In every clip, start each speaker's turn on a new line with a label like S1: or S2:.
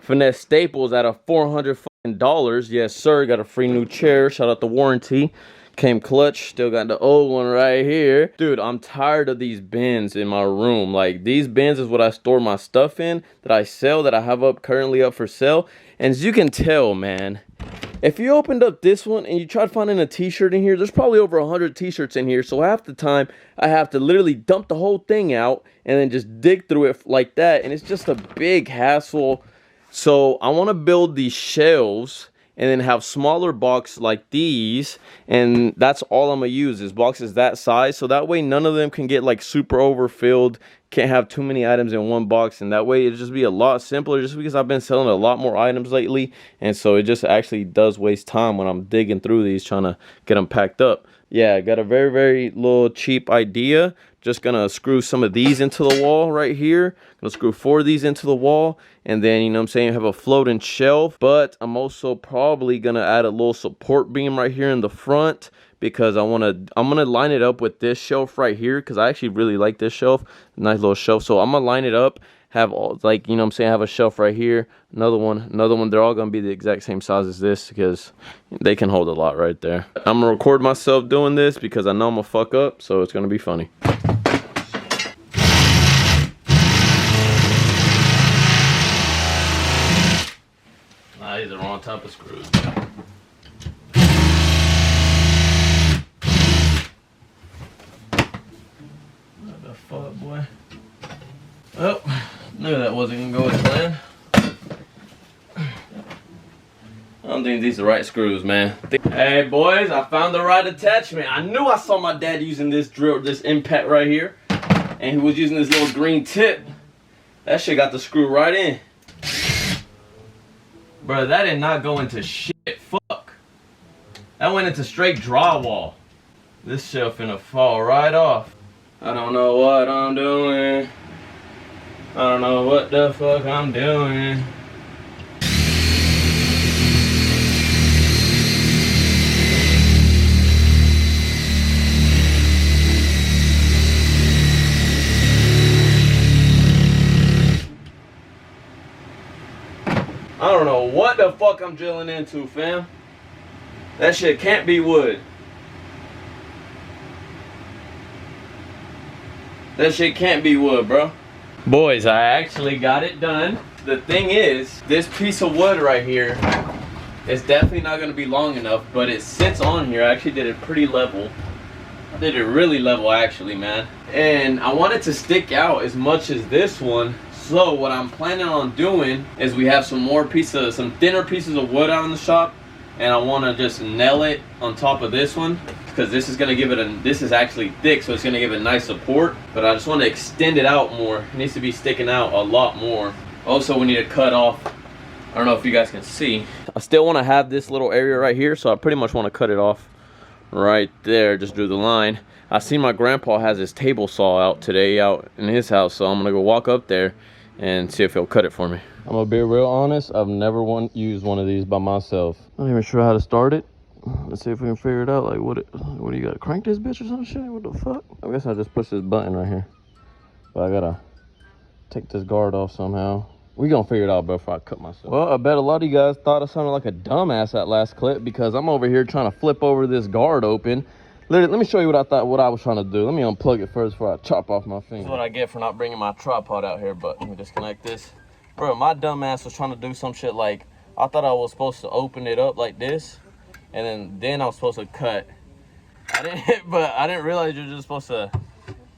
S1: Finesse Staples at a $400. Yes, sir. Got a free new chair. Shout out the warranty. Came clutch. Still got the old one right here. Dude, I'm tired of these bins in my room. Like, these bins is what I store my stuff in that I sell, that I have up currently up for sale. And as you can tell, man, if you opened up this one and you tried finding a t-shirt in here, there's probably over 100 t-shirts in here. So half the time I have to literally dump the whole thing out and then just dig through it like that. And it's just a big hassle. So I want to build these shelves and then have smaller boxes like these, and that's all I'm gonna use is boxes that size, so that way none of them can get like super overfilled, can't have too many items in one box, and that way it'll just be a lot simpler, just because I've been selling a lot more items lately, and so it just actually does waste time when I'm digging through these trying to get them packed up. Yeah, I got a very little cheap idea. Just gonna screw some of these into the wall right here. Gonna screw 4 of these into the wall, and then, you know what I'm saying, have a floating shelf. But I'm also probably gonna add a little support beam right here in the front, because I'm gonna line it up with this shelf right here, because I actually really like this shelf. Nice little shelf. So I'm gonna line it up, have all, like, you know what I'm saying, have a shelf right here, another one. They're all gonna be the exact same size as this, because they can hold a lot right there. I'm gonna record myself doing this because I know I'm gonna fuck up, so it's gonna be funny. Nah, these are the wrong type of screws. What the fuck, boy? Oh, knew that wasn't gonna go as planned. I don't think these are the right screws, man. Hey boys, I found the right attachment. I knew I saw my dad using this drill, this impact right here, and he was using this little green tip. That shit got the screw right in. Bro, that did not go into shit. Fuck. That went into straight drywall. This shelf finna fall right off. I don't know what I'm doing. I don't know what the fuck I'm doing. I don't know what the fuck I'm drilling into, fam. That shit can't be wood. That shit can't be wood, bro. Boys, I actually got it done. The thing is, this piece of wood right here is definitely not gonna be long enough, but it sits on here. I actually did it pretty level. I did it really level, actually, man. And I want it to stick out as much as this one. So what I'm planning on doing is we have some thinner pieces of wood out in the shop, and I want to just nail it on top of this one, because this is going to give it this is actually thick, so it's going to give it nice support, but I just want to extend it out more. It needs to be sticking out a lot more. Also, we need to cut off, I don't know if you guys can see, I still want to have this little area right here, so I pretty much want to cut it off right there. Just drew the line. I see my grandpa has his table saw out today out in his house, so I'm going to go walk up there and see if he'll cut it for me. I'm gonna be real honest, I've never used one of these by myself. I'm not even sure how to start it. Let's see if we can figure it out. Like, what do you gotta crank this bitch or some shit? What the fuck? I guess I just push this button right here, but I gotta take this guard off somehow. We gonna figure it out, bro, before I cut myself. Well, I bet a lot of you guys thought I sounded like a dumbass that last clip, because I'm over here trying to flip over this guard open. Literally, let me show you what I was trying to do. Let me unplug it first before I chop off my finger. This is what I get for not bringing my tripod out here, but let me disconnect this. Bro, my dumb ass was trying to do some shit like, I thought I was supposed to open it up like this, and then I was supposed to cut. But I didn't realize you're just supposed to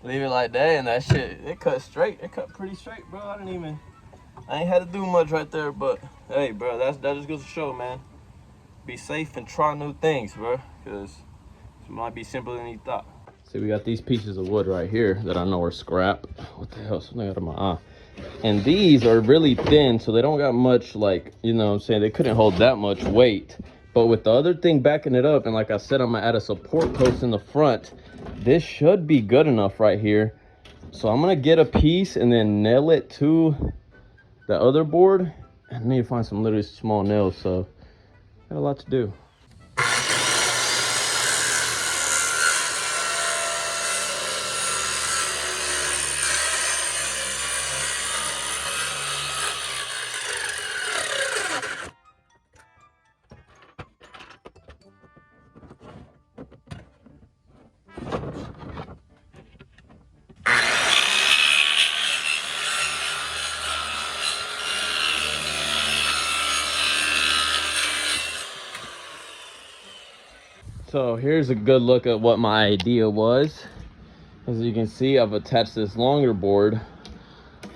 S1: leave it like that, and that shit, it cut straight. It cut pretty straight, bro. I ain't had to do much right there, but hey, bro, that just goes to show, man. Be safe and try new things, bro, because it might be simpler than you thought. See, we got these pieces of wood right here that I know are scrap. What the hell? Something out of my eye. And these are really thin, so they don't got much, like, you know what I'm saying, they couldn't hold that much weight. But with the other thing backing it up, and like I said, I'm gonna add a support post in the front, this should be good enough right here. So I'm gonna get a piece and then nail it to the other board. I need to find some literally small nails, so got a lot to do. So here's a good look at what my idea was. As you can see, I've attached this longer board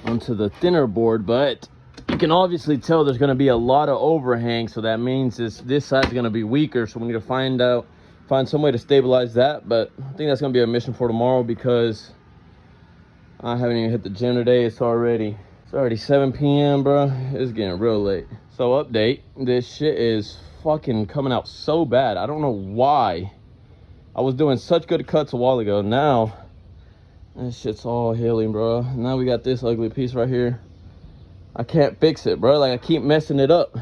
S1: onto the thinner board, but you can obviously tell there's going to be a lot of overhang, so that means this side's going to be weaker. So we need to find some way to stabilize that. But I think that's going to be a mission for tomorrow, because I haven't even hit the gym today. It's already 7 p.m. bro. It's getting real late. So update, this shit is fucking coming out so bad. I don't know why. I was doing such good cuts a while ago. Now this shit's all healing, bro. Now we got this ugly piece right here. I can't fix it, bro. Like, I keep messing it up.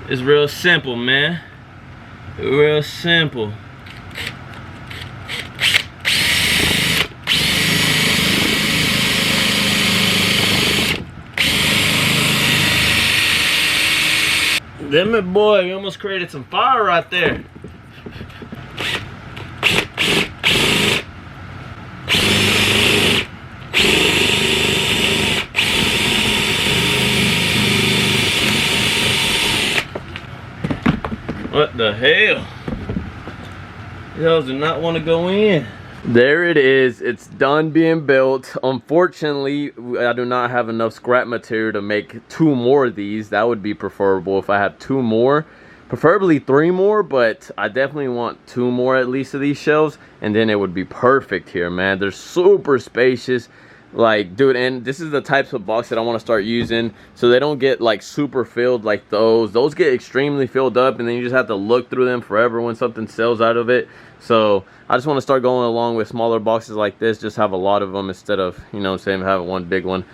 S1: It's real simple, man. Real simple. Damn it, boy, you almost created some fire right there. What the hell? Those do not want to go in. There it is. It's done being built. Unfortunately, I do not have enough scrap material to make 2 more of these. That would be preferable if I have 2 more. Preferably 3 more, but I definitely want 2 more at least of these shelves, and then it would be perfect here, man. They're super spacious. Like, dude, and this is the types of box that I want to start using, so they don't get like super filled like those get extremely filled up, and then you just have to look through them forever when something sells out of it. So I just want to start going along with smaller boxes like this, just have a lot of them instead of, you know what I'm saying, having one big one.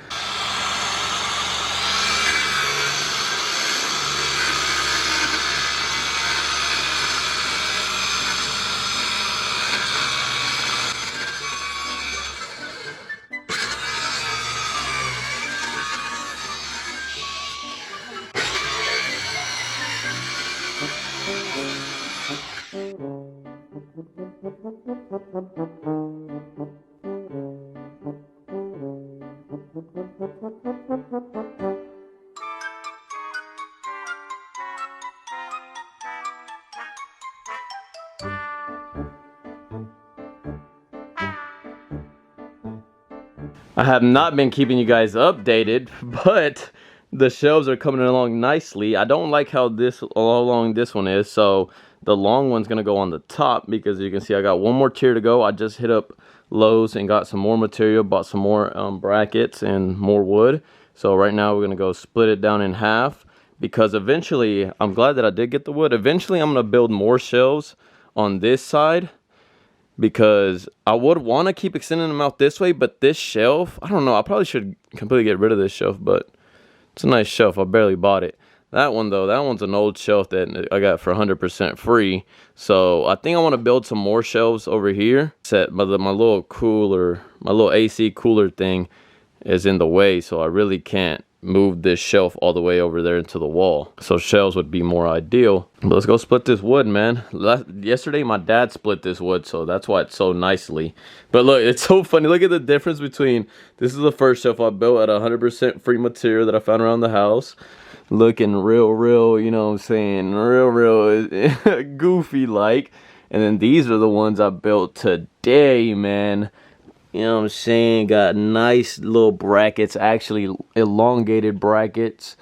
S1: I have not been keeping you guys updated, but the shelves are coming along nicely. I don't like how long this one is, so the long one's gonna go on the top, because you can see I got one more tier to go. I just hit up Lowe's and got some more material, bought some more brackets and more wood. So right now we're gonna go split it down in half, because eventually, I'm glad that I did get the wood. Eventually I'm gonna build more shelves on this side, because I would want to keep extending them out this way, but this shelf, I don't know, I probably should completely get rid of this shelf, but it's a nice shelf. I barely bought it. That one though, that one's an old shelf that I got for 100% free. So I think I want to build some more shelves over here. Set my little cooler, my little AC cooler thing is in the way, so I really can't move this shelf all the way over there into the wall. So shelves would be more ideal. But let's go split this wood, man. Yesterday my dad split this wood, so that's why it's so nicely. But look, it's so funny. Look at the difference between, this is the first shelf I built at 100% free material that I found around the house. Looking real, you know what I'm saying, real goofy like. And then these are the ones I built today, man. You know what I'm saying? Got nice little brackets, actually elongated brackets.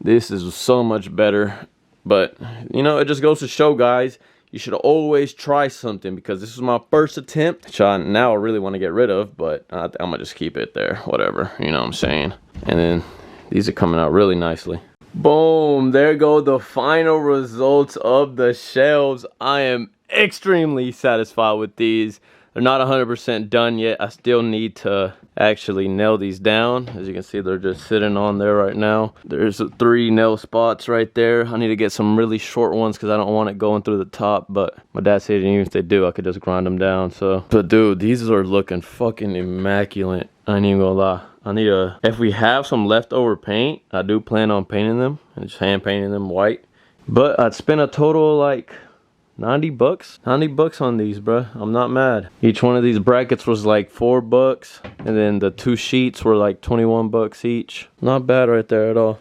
S1: This is so much better. But, you know, it just goes to show, guys, you should always try something, because this is my first attempt, which I now really want to get rid of, but I'm going to just keep it there, whatever, you know what I'm saying? And then these are coming out really nicely. Boom, there go the final results of the shelves. I am extremely satisfied with these. They're not 100% done yet. I still need to actually nail these down. As you can see, they're just sitting on there right now. There's 3 nail spots right there. I need to get some really short ones, because I don't want it going through the top. But my dad said even if they do, I could just grind them down. So, but dude, these are looking fucking immaculate. I ain't even gonna lie. I need if we have some leftover paint, I do plan on painting them and just hand painting them white. But I'd spend a total of like 90 bucks on these, bruh. I'm not mad. Each one of these brackets was like $4, and then the 2 sheets were like 21 bucks each. Not bad right there at all.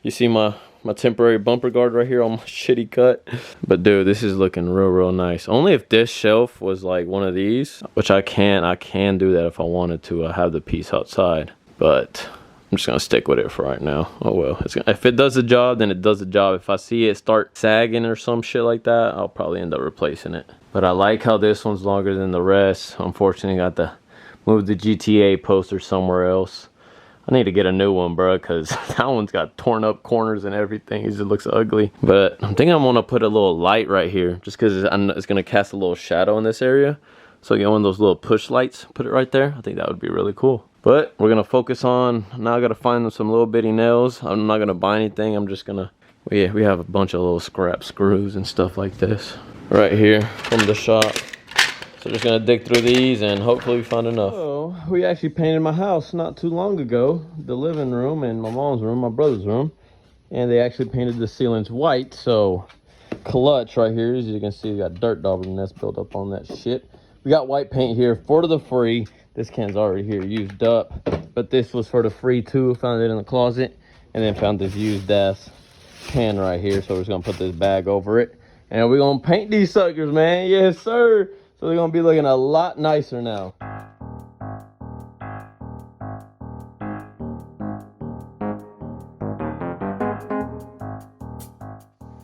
S1: You see my my temporary bumper guard right here on my shitty cut. But dude, this is looking real nice. Only if this shelf was like one of these, which I can do that if I wanted to. I have the piece outside, but I'm just gonna stick with it for right now. Oh well, if it does the job, then it does the job. If I see it start sagging or some shit like that, I'll probably end up replacing it. But I like how this one's longer than the rest. Unfortunately, I got to move the GTA poster somewhere else. I need to get a new one, bro, because that one's got torn up corners and everything. It just looks ugly. But I'm thinking I'm gonna put a little light right here, just because it's gonna cast a little shadow in this area. So get one of those little push lights, put it right there. I think that would be really cool. But we're gonna focus on, now I gotta find some little bitty nails. I'm not gonna buy anything. I'm just gonna, we have a bunch of little scrap screws and stuff like this right here from the shop. So just gonna dig through these and hopefully we find enough. So we actually painted my house not too long ago. The living room and my mom's room, my brother's room. And they actually painted the ceilings white. So clutch right here, as you can see, we got dirt dauber nest built up on that shit. We got white paint here for the free. This can's already here used up, but this was for the free too. Found it in the closet and then found this used ass can right here. So we're just gonna put this bag over it and we're gonna paint these suckers, man. Yes sir. So they're gonna be looking a lot nicer now.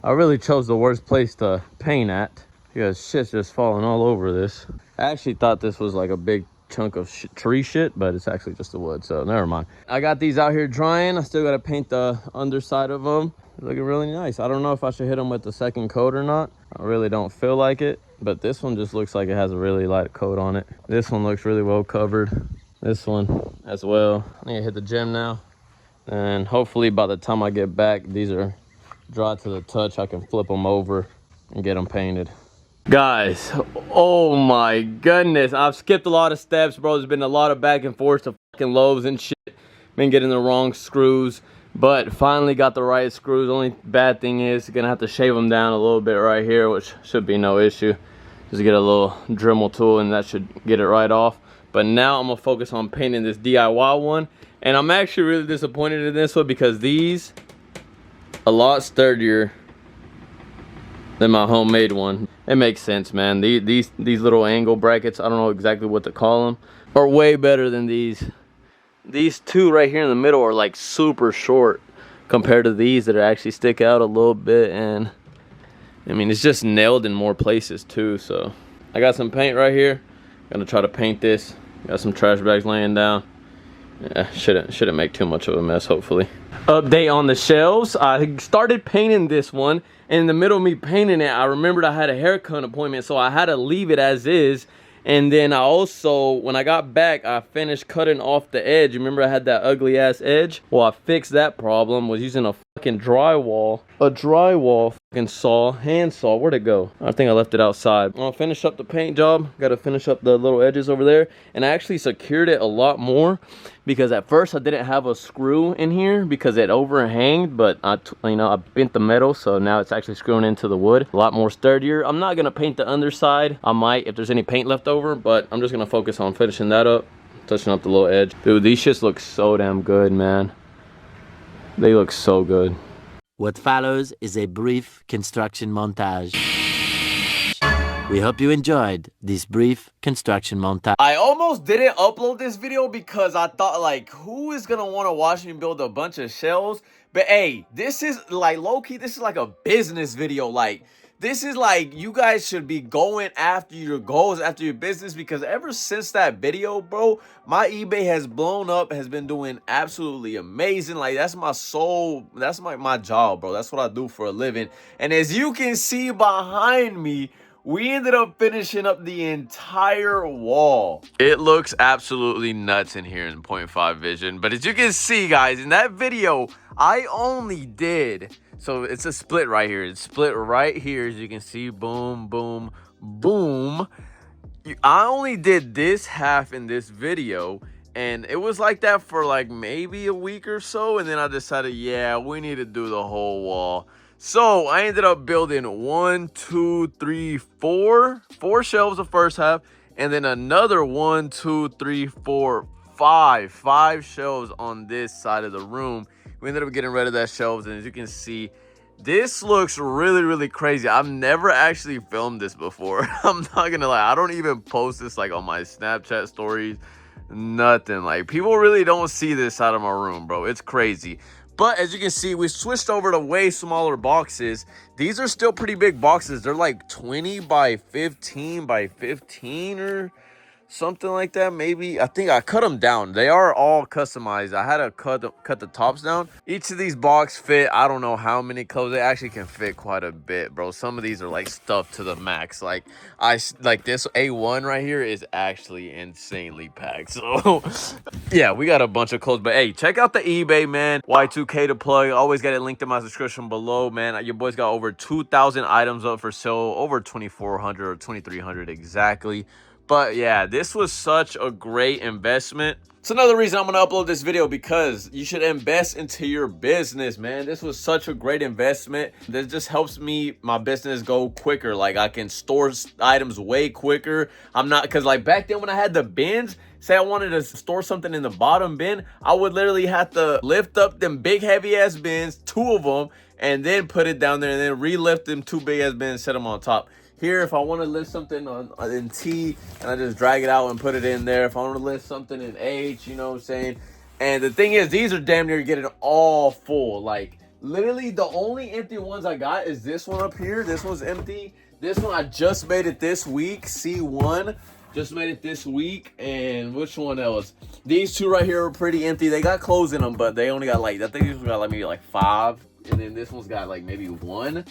S1: I really chose the worst place to paint at because shit's just falling all over this. I actually thought this was like a big chunk of tree shit, but it's actually just the wood, so never mind. I got these out here drying. I still gotta paint the underside of them. They're looking really nice. I don't know if I should hit them with the second coat or not. I really don't feel like it, but this one just looks like it has a really light coat on it. This one looks really well covered. This one as well. I need to hit the gym now, and hopefully by the time I get back, these are dry to the touch. I can flip them over and get them painted. Guys, oh my goodness, I've skipped a lot of steps, bro. There's been a lot of back and forth to fucking Lowe's and shit. Been getting the wrong screws, but finally got the right screws. Only bad thing is gonna have to shave them down a little bit right here, which should be no issue. Just get a little Dremel tool and that should get it right off. But now I'm gonna focus on painting this DIY one, and I'm actually really disappointed in this one because these a lot sturdier than my homemade one. It makes sense, man. These little angle brackets, I don't know exactly what to call them, are way better than these. These two right here in the middle are like super short compared to these that actually stick out a little bit. And I mean, it's just nailed in more places too. So I got some paint right here. Gonna try to paint this. Got some trash bags laying down. Yeah, shouldn't make too much of a mess, hopefully. Update on the shelves. I started painting this one, and in the middle of me painting it, I remembered I had a haircut appointment, so I had to leave it as is. And then I also, when I got back, I finished cutting off the edge. Remember I had that ugly ass edge? Well, I fixed that problem, was using a fucking drywall fucking saw, hand saw. Where'd it go? I think I left it outside. I'm gonna finish up the paint job. Gotta finish up the little edges over there. And I actually secured it a lot more because at first I didn't have a screw in here because it overhanged, but I bent the metal, so now it's actually screwing into the wood. A lot more sturdier. I'm not gonna paint the underside. I might if there's any paint left over, but I'm just gonna focus on finishing that up, touching up the little edge. Dude, these shits look so damn good, man. They look so good.
S2: What follows is a brief construction montage. We hope you enjoyed this brief construction montage.
S1: I almost didn't upload this video because I thought, like, who is gonna want to watch me build a bunch of shelves? But hey, this is like low-key, this is like a business video. Like, this is like, you guys should be going after your goals, after your business, because ever since that video, bro, my eBay has blown up, has been doing absolutely amazing. Like, that's my soul, that's my job, bro. That's what I do for a living. And as you can see behind me, we ended up finishing up the entire wall. It looks absolutely nuts in here in 0.5 vision. But as you can see, guys, in that video, I only did, so it's a split right here. It's split right here, as you can see. Boom, boom, boom. I only did this half in this video, and it was like that for like maybe a week or so. And then I decided, yeah, we need to do the whole wall. So I ended up building 4 shelves the first half, and then another 5 shelves on this side of the room. We ended up getting rid of that shelves, and as you can see, this looks really, really crazy. I've never actually filmed this before. I'm not gonna lie. I don't even post this like on my Snapchat stories. Nothing. Like, people really don't see this side of my room, bro. It's crazy. But as you can see, we switched over to way smaller boxes. These are still pretty big boxes. They're like 20 by 15 by 15 or something like that. Maybe I think I cut them down. They are all customized. I had to cut the tops down. Each of these box fit, I don't know how many clothes. They actually can fit quite a bit, bro. Some of these are like stuffed to the max. Like this A1 right here is actually insanely packed. So yeah, we got a bunch of clothes. But hey, check out the eBay, man. Y2K to plug. Always got it linked in my description below, man. Your boys got over 2,000 items up for sale, over 2,400 or 2,300 exactly. But yeah, this was such a great investment. It's another reason I'm gonna upload this video, because you should invest into your business, man. This was such a great investment. This just helps my business go quicker. Like, I can store items way quicker. I'm not, because like back then when I had the bins, say I wanted to store something in the bottom bin, I would literally have to lift up them big heavy ass bins, 2 of them, and then put it down there, and then re-lift them 2 big ass bins, set them on top. Here, if I want to lift something in T, and I just drag it out and put it in there. If I want to lift something in H, you know what I'm saying? And the thing is, these are damn near getting all full. Like, literally, the only empty ones I got is this one up here. This one's empty. This one, I just made it this week. C1. Just made it this week. And which one else? These 2 right here are pretty empty. They got clothes in them, but they only got like, I think these got like maybe like 5. And then this one's got like maybe 1.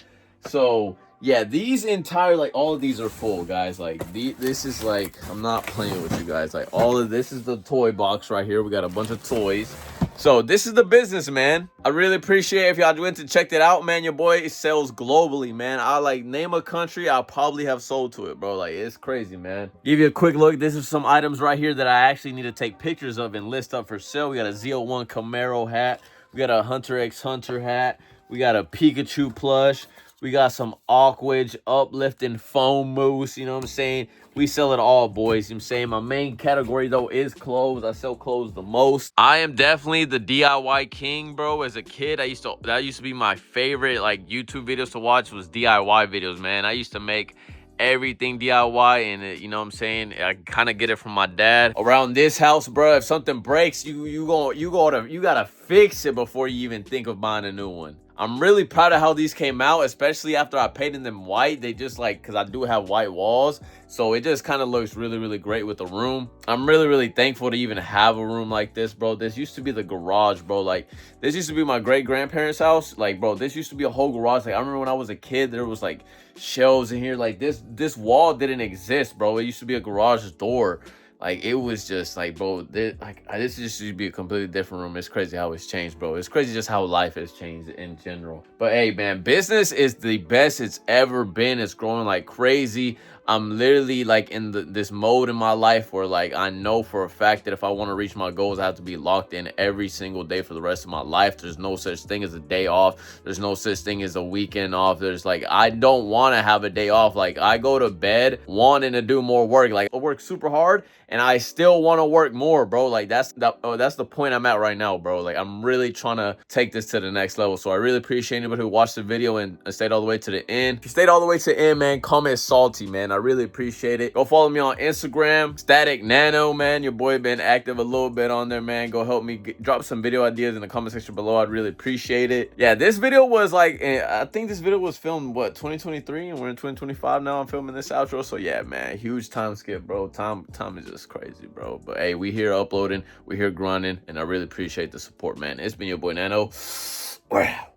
S1: So yeah, these entire, like, all of these are full, guys. Like, this is like, I'm not playing with you guys. Like, all of this is the toy box right here. We got a bunch of toys. So this is the business, man. I really appreciate it if y'all went to check it out, man. Your boy sells globally, man. I like name a country, I'll probably have sold to it, bro. Like, it's crazy, man. Give you a quick look. This is some items right here that I actually need to take pictures of and list up for sale. We got a Z01 Camaro hat. We got a Hunter x Hunter hat. We got a Pikachu plush. We got some Aquage uplifting foam mousse, you know what I'm saying? We sell it all, boys, you know what I'm saying? My main category, though, is clothes. I sell clothes the most. I am definitely the DIY king, bro. As a kid, that used to be my favorite, like, YouTube videos to watch was DIY videos, man. I used to make everything DIY, and you know what I'm saying, I kind of get it from my dad. Around this house, bro, if something breaks, you gotta fix it before you even think of buying a new one. I'm really proud of how these came out, especially after I painted them white. They just, like, because I do have white walls, so it just kind of looks really, really great with the room. I'm really, really thankful to even have a room like this, bro. This used to be the garage, bro. Like, this used to be my great-grandparents' house. Like, bro, this used to be a whole garage. Like, I remember when I was a kid, there was, like, shelves in here. Like, this wall didn't exist, bro. It used to be a garage door. Like, it was just like, bro, this just used to be a completely different room. It's crazy how it's changed, bro. It's crazy just how life has changed in general. But hey, man, business is the best it's ever been. It's growing like crazy. I'm literally like in this mode in my life where, like, I know for a fact that if I want to reach my goals, I have to be locked in every single day for the rest of my life. There's no such thing as a day off. There's no such thing as a weekend off. There's, like, I don't want to have a day off. Like, I go to bed wanting to do more work. Like, I work super hard and I still want to work more, bro. Like, that's the point I'm at right now, bro. Like, I'm really trying to take this to the next level. So I really appreciate anybody who watched the video and stayed all the way to the end. If you stayed all the way to the end, man, comment salty, man. I really appreciate it. Go follow me on Instagram, Static Nano, man. Your boy been active a little bit on there, man. Go help me drop some video ideas in the comment section below. I'd really appreciate it. Yeah, this video was like, I think this video was filmed, what, 2023, and we're in 2025 now. I'm filming this outro. So yeah, man, huge time skip, bro. Time is just crazy, bro. But hey, we here uploading, we here grinding, and I really appreciate the support, man. It's been your boy Nano. We're out.